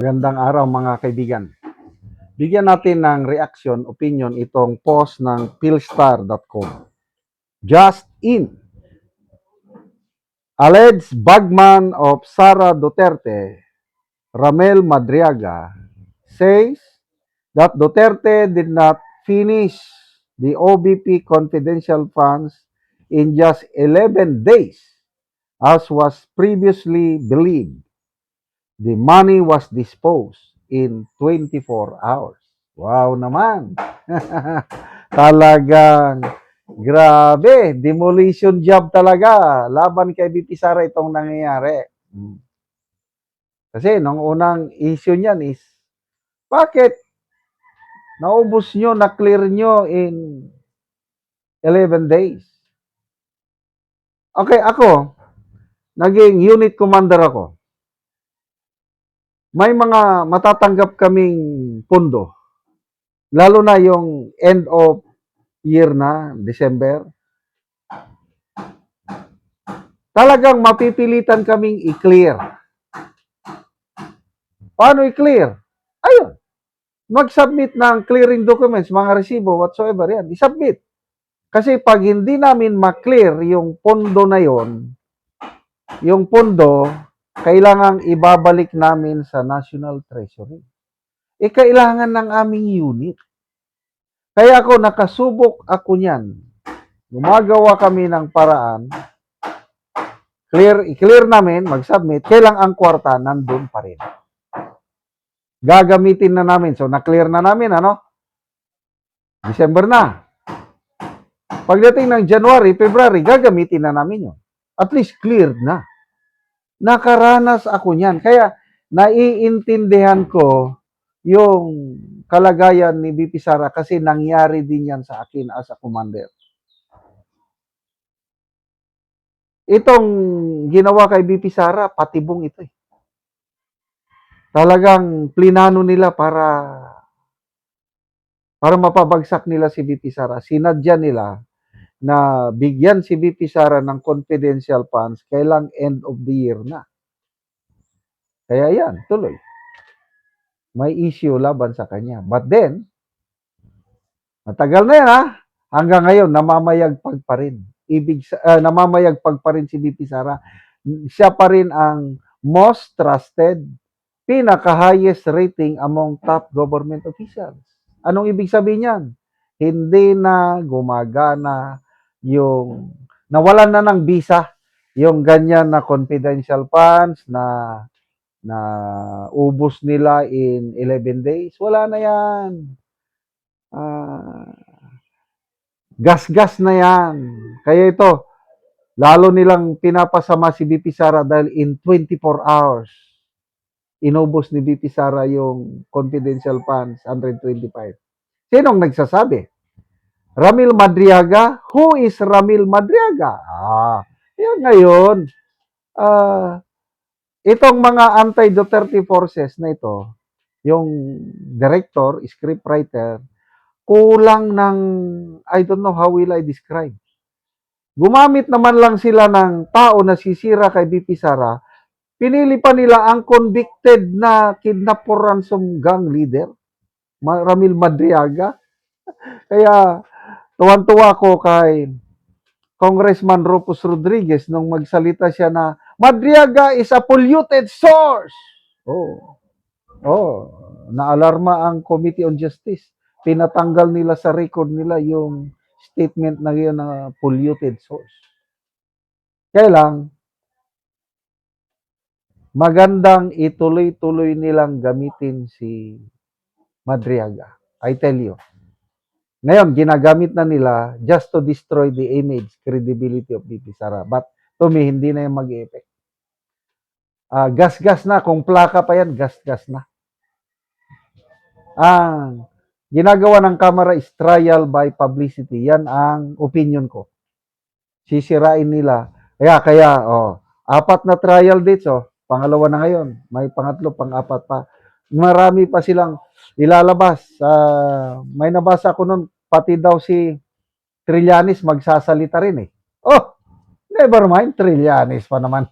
Magandang araw mga kaibigan. Bigyan natin ng reaction, opinion itong post ng philstar.com. Just in. Alleged bagman of Sara Duterte, Ramel Madriaga, says that Duterte did not finish the OBP confidential funds in just 11 days as was previously believed. The money was disposed in 24 hours. Wow naman. Talagang grabe, demolition job talaga. Laban kay BP Sara itong nangyayari. Kasi nung unang issue niyan is, bakit naubos nyo, na-clear nyo in 11 days? Okay, ako, naging unit commander ako. May mga matatanggap kaming pondo. Lalo na yung end of year na, December. Talagang mapipilitan kaming i-clear. Paano i-clear? Ayun. Mag-submit ng clearing documents, mga resibo, whatsoever yan. I-submit. Kasi pag hindi namin ma-clear yung pondo na yon, yung pondo, kailangang ibabalik namin sa National Treasury. Kailangan ng aming unit. Kaya ako, nakasubok ako niyan. Gumagawa kami ng paraan, i-clear namin, mag-submit, kailang ang kwarta nandun pa rin. Gagamitin na namin. So, na-clear na namin, December na. Pagdating ng January, February, gagamitin na namin yun. At least cleared na. Nakaranas ako niyan. Kaya, naiintindihan ko yung kalagayan ni BP Sara kasi nangyari din yan sa akin as a commander. Itong ginawa kay BP Sara, patibong ito eh. Talagang plinano nila para mapabagsak nila si BP Sara. Sinadya nila na bigyan si BP Sara ng confidential funds kailang end of the year na. Kaya yan, tuloy. May issue laban sa kanya. But then, matagal na yan hanggang ngayon, namamayagpag pa rin. Namamayagpag pa rin si BP Sara. Siya pa rin ang most trusted, pinaka-highest rating among top government officials. Anong ibig sabihin yan? Hindi na gumagana yung nawalan na ng visa yung ganyan na confidential funds na ubos nila in 11 days. Wala na yan. Gas-gas na yan. Kaya ito, lalo nilang pinapasama si BP Sara dahil in 24 hours, inubos ni BP Sara yung confidential funds, 125. Sinong nagsasabi? Ramil Madriaga? Who is Ramil Madriaga? Yan ngayon. Itong mga anti-Duterte forces na ito, yung director, scriptwriter, kulang ng, I don't know how will I describe. Gumamit naman lang sila ng tao na sisira kay BP Sara, pinili pa nila ang convicted na kidnap for ransom gang leader, Ramil Madriaga. Kaya, tuwan-tuwa ko kay Congressman Rufus Rodriguez nung magsalita siya na Madriaga is a polluted source. Naalarma ang Committee on Justice. Pinatanggal nila sa record nila yung statement na yun na polluted source. Kaya lang, magandang ituloy-tuloy nilang gamitin si Madriaga. I tell you. Ngayon, ginagamit na nila just to destroy the image, credibility of BP Sara. But to me, hindi na yung mag-e-effect. Gas-gas na. Kung plaka pa yan, gas-gas na. Ginagawa ng Kamara is trial by publicity. Yan ang opinion ko. Sisirain nila. Kaya, 4 na trial dates, pangalawa na ngayon. May pangatlo, pang-4 pa. Marami pa silang ilalabas. May nabasa ko nun, pati daw si Trillanes magsasalita rin eh. Never mind, Trillanes pa naman.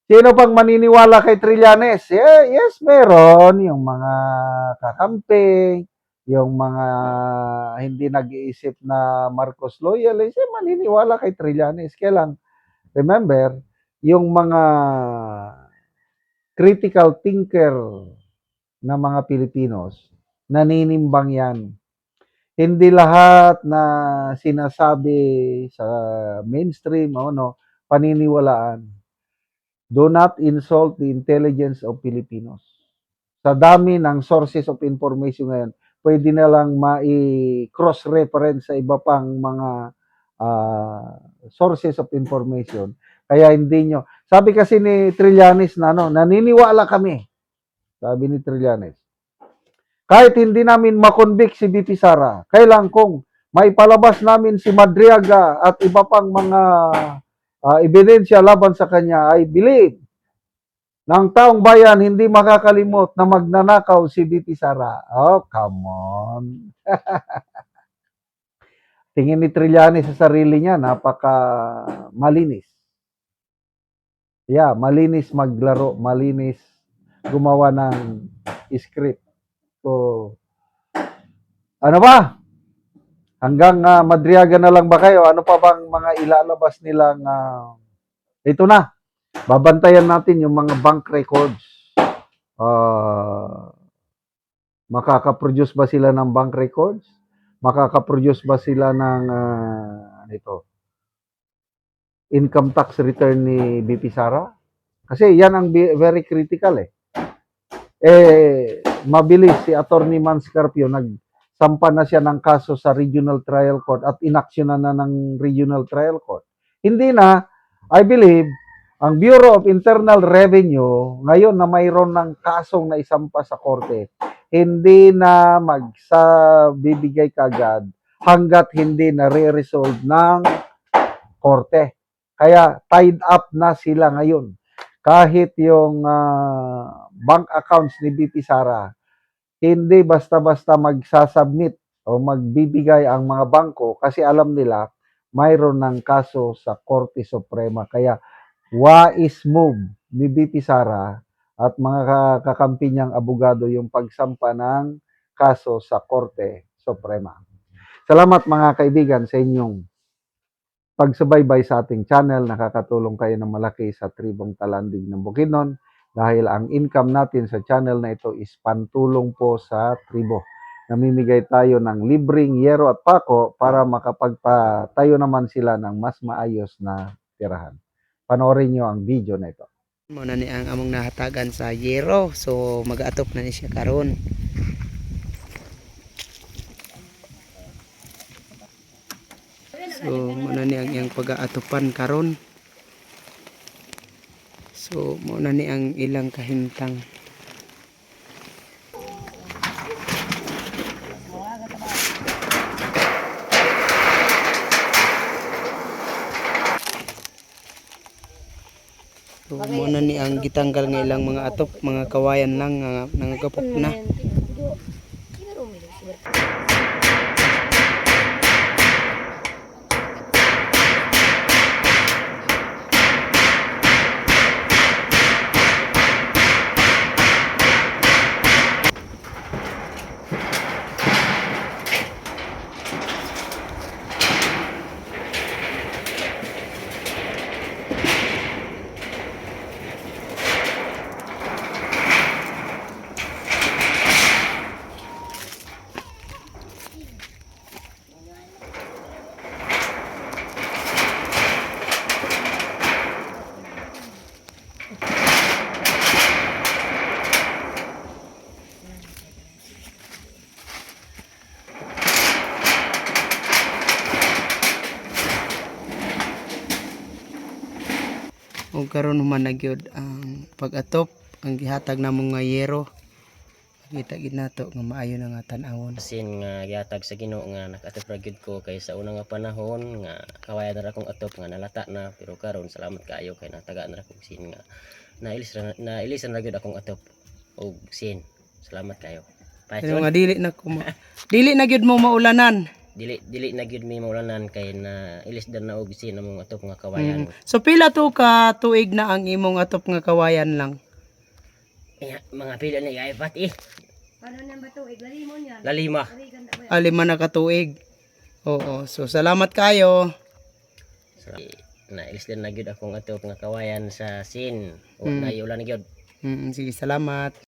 Sino pang maniniwala kay Trillanes? Yes, meron. Yung mga kakampi, yung mga hindi nag-iisip na Marcos loyalist, maniniwala kay Trillanes. Kailan? Remember, yung mga critical thinker na mga Pilipinos, naninimbang yan. Hindi lahat na sinasabi sa mainstream o no, paniniwalaan. Do not insult the intelligence of Filipinos. Sa dami ng sources of information ngayon, pwede na lang cross-reference sa iba pang mga sources of information. Kaya hindi nyo. Sabi kasi ni Trillanes na naniniwala kami. Sabi ni Trillanes. Kahit hindi namin makonvict si BP Sara, kailan kung maipalabas namin si Madriaga at iba pang mga ebidensya laban sa kanya, I believe ng taong bayan hindi makakalimot na magnanakaw si BP Sara. Oh, come on. Tingin ni Trillanes sa sarili niya, napaka malinis. Yeah, malinis maglaro, malinis gumawa ng script. So, ano ba? Hanggang Madriaga na lang ba kayo? Ano pa bang mga ilalabas nilang ito na. Babantayan natin yung mga bank records. Makaka-produce ba sila ng bank records? Makaka-produce ba sila ng income tax return ni BP Sara? Kasi yan ang very critical eh. Mabilis si Attorney Manscarpio nagsampa na siya ng kaso sa Regional Trial Court at inaksyonan na ng Regional Trial Court. Hindi na, I believe, ang Bureau of Internal Revenue, ngayon na mayroon ng kasong na isampa sa korte, hindi na bibigay kagad hanggat hindi na re-resolve ng korte. Kaya tied up na sila ngayon. Kahit yung bank accounts ni BP Sara, hindi basta-basta magsasubmit o magbibigay ang mga bangko kasi alam nila mayroon ng kaso sa Korte Suprema. Kaya wise move ni BP Sara at mga kakampi niyang abogado yung pagsampa ng kaso sa Korte Suprema. Salamat mga kaibigan sa inyong pagsubaybay sa ating channel. Nakakatulong kayo ng malaki sa tribong Talandig ng Bukidnon dahil ang income natin sa channel na ito is pantulong po sa tribo. Namimigay tayo ng libreng yero at pako para makapagpatayo naman sila ng mas maayos na tirahan. Panoorin nyo ang video na ito. Muna ni ang among nahatagan sa yero, so mag-atop na ni siya karon. So muna ni ang iyang pag-aatopan karon. So muna ni ang ilang kahintang. So muna ni ang gitanggal ng ilang mga atop, mga kawayan lang nga nangagapok na. O karon human na gyud ang pag-atop, ang gihatag namong nga yero. Kita gid nato nga maayo na nga tan-awon. Sin nga gihatag sa Ginoo nga nakatop ra gyud ko kay sa una nga panahon nga kawayan ra akong atop nga nalata na, pero karon salamat kaayo kay natagaan ra kong sin nga nailisan ra gyud akong atop og sin. Salamat kayo. Pero nga dili na gyud mo maulanan. dili na gyud mi maulanan kay na ilis dan na og sin among atop nga kawayan. So pila to ka tuig na ang imong atop nga kawayan lang? Mga pila ni iPad Paano na ba ito? Iglalimon yan. lalima. Lima na ka tuig. Oo. So salamat kayo. So, na ilis din na gyud akong atop nga kawayan sa sin. O na iulan gyud. Sige, salamat.